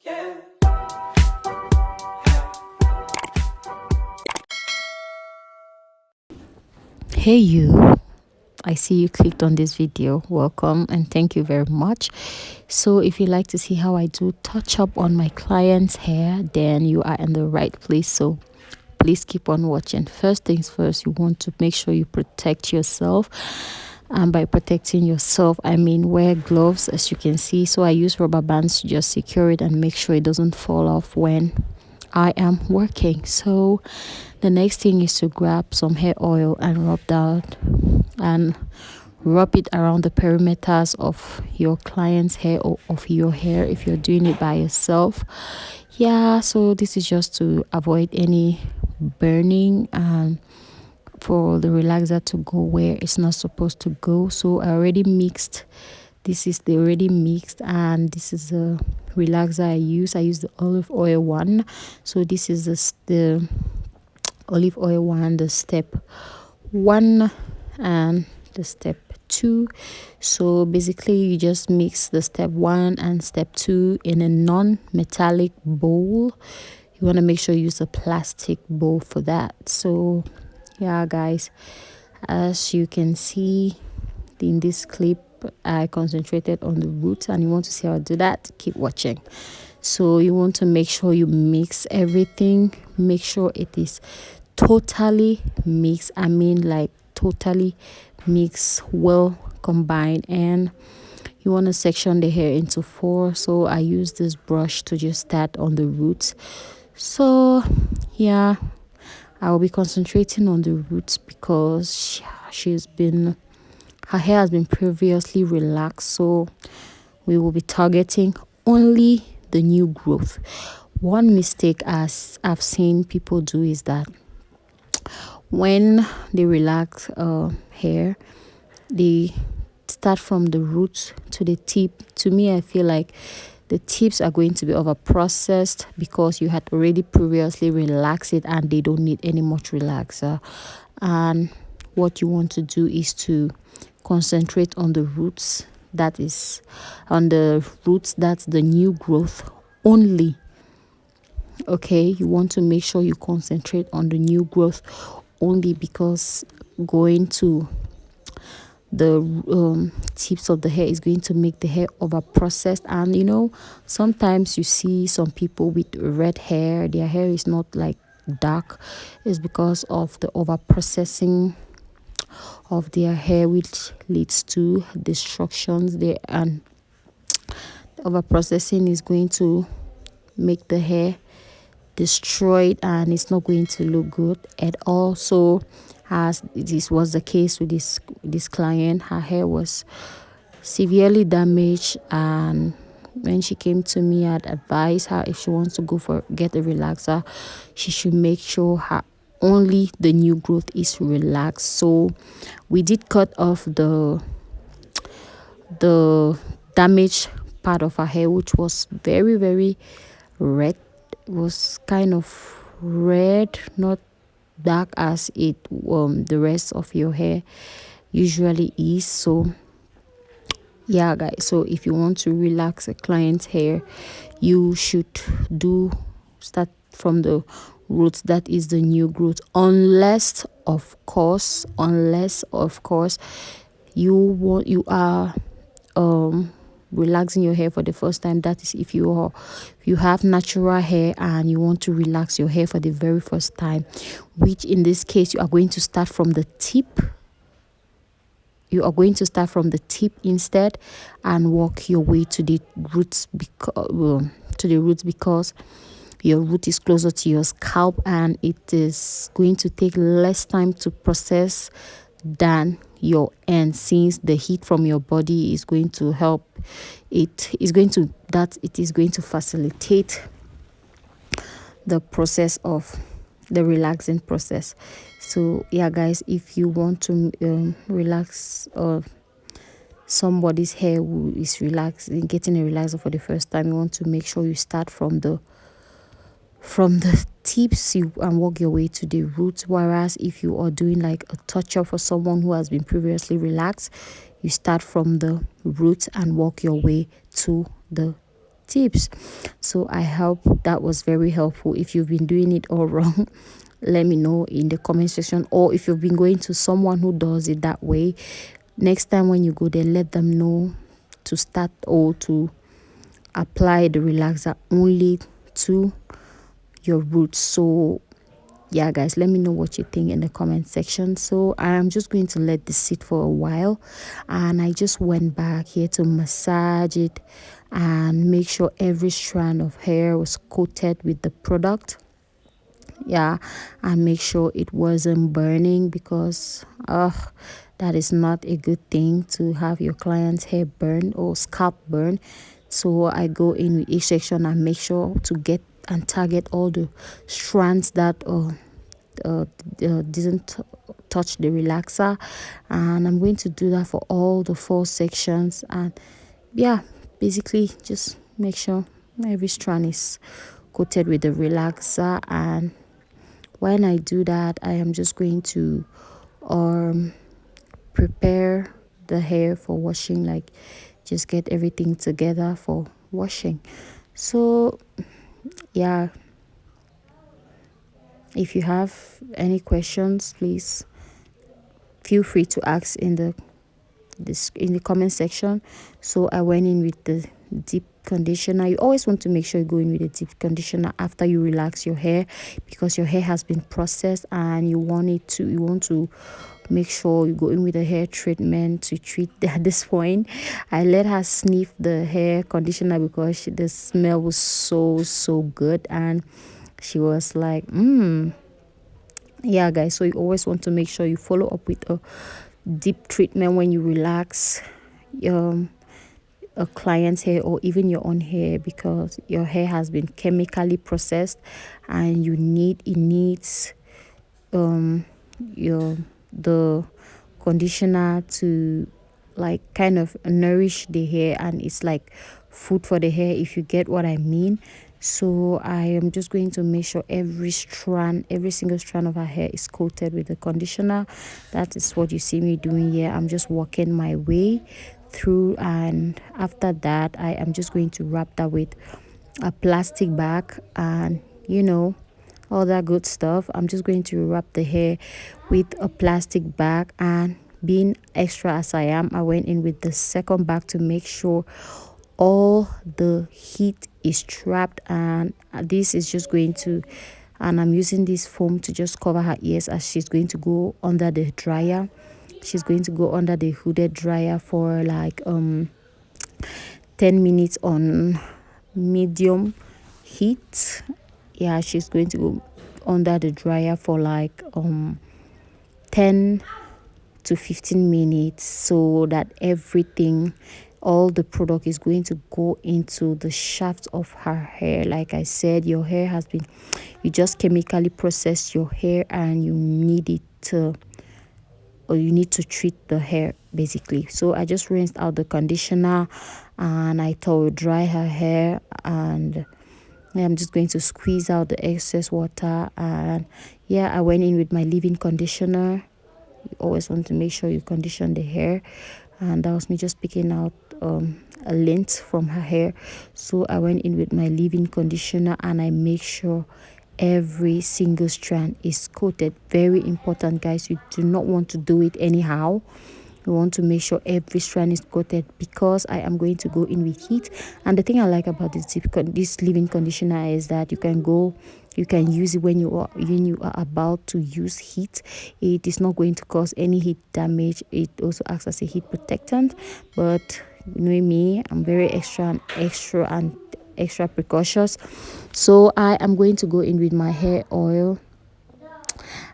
Hey you, I see you clicked on this video. Welcome and thank you very much. So if you like to see how I do touch up on my client's hair, then you are in the right place. So please keep on watching. First things first, you want to make sure you protect yourself, and by protecting yourself I mean wear gloves, as you can see. So I use rubber bands to just secure it and make sure it doesn't fall off when I am working. So the next thing is to grab some hair oil and rub it around the perimeters of your client's hair or of your hair if you're doing it by yourself. Yeah, so this is just to avoid any burning and for the relaxer to go where it's not supposed to go. So I already mixed. This is the already mixed, and this is the relaxer I use the olive oil one. So this is the olive oil one, the step one and the step two. So basically you just mix the step one and step two in a non-metallic bowl. You want to make sure you use a plastic bowl for that. So yeah guys, as you can see in this clip, I concentrated on the roots, and you want to see how I do that, keep watching. So you want to make sure you mix everything, make sure it is totally mixed. I mean like totally mixed, well combined. And you want to section the hair into 4. So I use this brush to just start on the roots. So yeah, I will be concentrating on the roots because her hair has been previously relaxed, so we will be targeting only the new growth. One mistake as I've seen people do is that when they relax hair, they start from the roots to the tip. To me, I feel like the tips are going to be over processed because you had already previously relaxed it and they don't need any much relaxer. And what you want to do is to concentrate on the roots, that's the new growth only. Okay, you want to make sure you concentrate on the new growth only, because going to the tips of the hair is going to make the hair over processed. And you know, sometimes you see some people with red hair, their hair is not like dark. It's because of the over processing of their hair, which leads to destructions there. And over processing is going to make the hair destroyed, and it's not going to look good at all. So as this was the case with this client, her hair was severely damaged, and when she came to me, I'd advise her, if she wants to get a relaxer, she should make sure only the new growth is relaxed. So we did cut off the damaged part of her hair, which was very, very red. It was kind of red, not dark as the rest of your hair usually is. So yeah guys, so if you want to relax a client's hair, you should start from the roots, that is the new growth, unless of course you are relaxing your hair for the first time. That is if you have natural hair and you want to relax your hair for the very first time, which in this case you are going to start from the tip. You are going to start from the tip instead and work your way to the roots, because your root is closer to your scalp and it is going to take less time to process than your end, since the heat from your body is going to help. It is going to facilitate the process of the relaxing process. So yeah guys, if you want to relax somebody's hair who is getting a relaxer for the first time, you want to make sure you start from the tips and work your way to the roots. Whereas if you are doing like a touch up for someone who has been previously relaxed, you start from the roots and work your way to the tips. So I hope that was very helpful. If you've been doing it all wrong, let me know in the comment section, or if you've been going to someone who does it that way, next time when you go there, let them know to start or to apply the relaxer only to your roots. So yeah guys, let me know what you think in the comment section. So I'm just going to let this sit for a while, and I just went back here to massage it and make sure every strand of hair was coated with the product. Yeah, and make sure it wasn't burning, because that is not a good thing to have your client's hair burn or scalp burn. So I go in with each section and make sure to get and target all the strands that didn't touch the relaxer, and I'm going to do that for all the 4 sections. And yeah, basically just make sure every strand is coated with the relaxer. And when I do that, I am just going to prepare the hair for washing, like just get everything together for washing. So yeah, if you have any questions, please feel free to ask in the comment section. So I went in with the deep conditioner. You always want to make sure you go in with a deep conditioner after you relax your hair, because your hair has been processed and you want to make sure you go in with a hair treatment to treat at this point. I let her sniff the hair conditioner because the smell was so good, and she was like yeah guys. So you always want to make sure you follow up with a deep treatment when you relax a client's hair or even your own hair, because your hair has been chemically processed and it needs your the conditioner to like kind of nourish the hair, and it's like food for the hair, if you get what I mean. So I am just going to make sure every single strand of her hair is coated with the conditioner. That is what you see me doing here. I'm just working my way through, and after that I am just going to wrap that with a plastic bag and all that good stuff. I'm just going to wrap the hair with a plastic bag, and being extra as I am, I went in with the second bag to make sure all the heat is trapped. And this is just going to, and I'm using this foam to just cover her ears as she's going to go under the dryer. She's going to go under the hooded dryer for like 10 minutes on medium heat. Yeah, she's going to go under the dryer for like 10 to 15 minutes, so that all the product is going to go into the shaft of her hair. Like I said, you just chemically process your hair, and you need to treat the hair basically. So I just rinsed out the conditioner and I towel dry her hair, and I'm just going to squeeze out the excess water. And yeah, I went in with my leave-in conditioner. You always want to make sure you condition the hair, and that was me just picking out a length from her hair. So I went in with my leave-in conditioner and I make sure every single strand is coated. Very important guys, you do not want to do it anyhow. You want to make sure every strand is coated, because I am going to go in with heat. And the thing I like about this leave-in conditioner is that you can use it when you are about to use heat. It is not going to cause any heat damage. It also acts as a heat protectant. But you know me, I'm very extra precautious. So I am going to go in with my hair oil,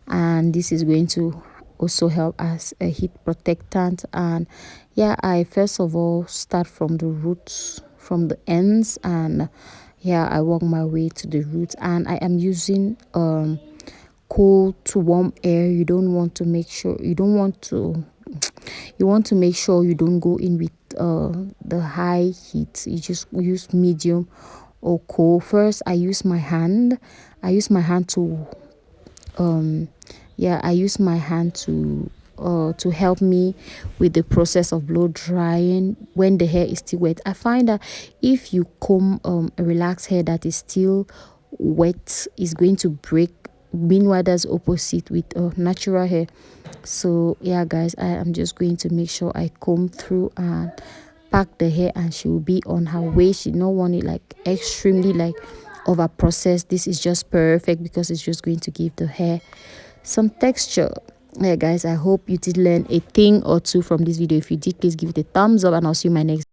and this is going to also help as a heat protectant. And yeah, I first of all start from the roots, from the ends, and yeah, I work my way to the roots. And I am using cool to warm air. You want to make sure you don't go in with the high heat. You just use medium or cool. First I use my hand to I use my hand to to help me with the process of blow drying when the hair is still wet. I find that if you comb a relaxed hair that is still wet, is going to break. Meanwhile, that's opposite with natural hair. So yeah guys, I am just going to make sure I comb through and pack the hair, and she will be on her way. She don't want it like extremely like over processed. This is just perfect because it's just going to give the hair some texture. Yeah guys, I hope you did learn a thing or two from this video. If you did, please give it a thumbs up, and I'll see you in my next